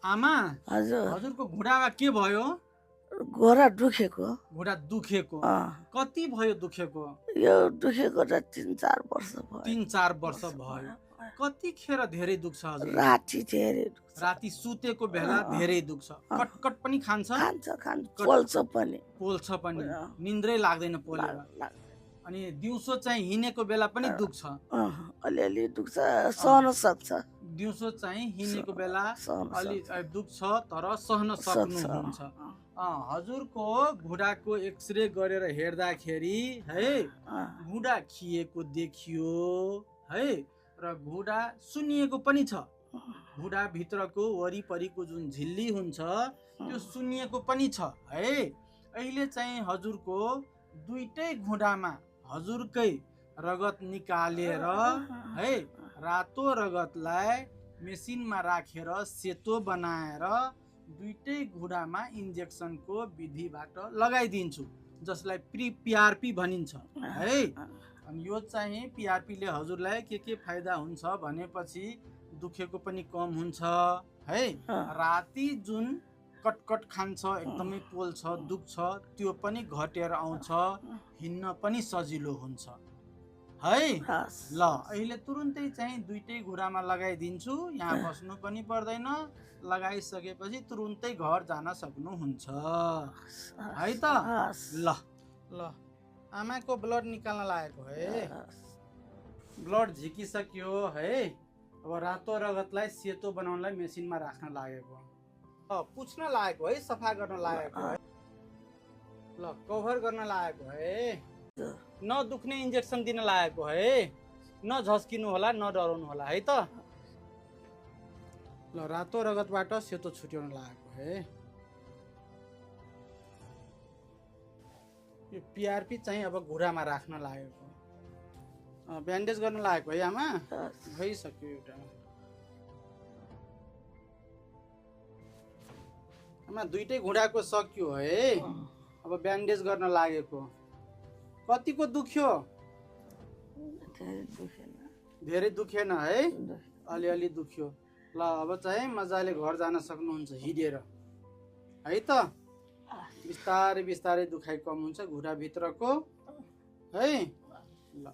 आमा हजुर हजुरको घुँडामा के भयो? घोडा दुखेको घुँडा दुखेको कति भयो दुखेको? यो दुखेको त 3-4 वर्ष भयो 3-4 वर्ष भयो। कतिखेर धेरै दुख्छ हजुर? राति धेरै दुख्छ राति सुतेको बेला धेरै दुख्छ। कटकट पनि खान्छ? खान्छ पोल्छ पनि पोल्छ पनि। निन्द्रै लाग्दैन पोलेर। अनि दिउँसो चाहिँ हिँडेको बेला पनि दुख्छ। अलिअलि दुख्छ सहन सक्छ दिउँसो चाहिँ हिँडेको बेला अलि दुख्छ तर सहन सक्नुहुन्छ। हजुरको घुँडाको एक्सरे गरेर हेर्दाखेरि है घुँडा खिएको देखियो है र घुँडा सुन्निएको पनि छ। घुँडा भित्रको वरिपरिको जुन झिल्ली हुन्छ त्यो सुन्निएको पनि छ है। अहिले चाहिँ हजुरको दुईटै घुँडामा हजुरकै रगत निकालेर है रातो रगतलाई मेसिनमा राखेर सेतो बनाएर दुईटै घुँडामा इन्जेक्सनको विधिबाट लगाइदिन्छु जसलाई पिआरपी भनिन्छ है। अनि यो चाहिँ पिआरपीले हजुरलाई के फाइदा हुन्छ भनेपछि दुखेको पनि कम हुन्छ है। राति जुन कटकट खान्छ एकदमै पोल्छ दुख्छ त्यो पनि घटेर आउँछ हिँड्न पनि सजिलो हुन्छ है। ल अहिले तुरुन्तै चाहिँ दुईटै घुँडामा लगाइदिन्छु। यहाँ बस्नु पनि पर्दैन। लगाइसकेपछि तुरुन्तै घर जान सक्नुहुन्छ है त। ल ल आमाको ब्लड निकाल्न लागेको है। ब्लड झिकिसक्यो है। अब रातो रगतलाई सेतो बनाउनलाई मेसिनमा राख्न लागेको। पुछ्न लागेको है सफा गर्न लागेको है। ल कभर गर्न लागेको है। नदुख्ने इन्जेक्सन दिन लागेको है। नझस्किनु होला नडराउनु होला है त। ल रातो रगतबाट सेतो छुट्याउन लागेको है। यो पिआरपी चाहिँ अब घुँडामा राख्न लागेको। ब्यान्डेज गर्न लागेको है आमा। भइसक्यो एउटा। आमा दुईटै घुँडाको सक्यो है। अब ब्यान्डेज गर्न लागेको। कतिको दुख्यो? धेरै दुखेन है। अलिअलि दुख्यो। ल अब चाहिँ मजाले घर जान सक्नुहुन्छ हिँडेर है त। बिस्तारै बिस्तारै दुखाइ कम हुन्छ घुँडा भित्रको है। ल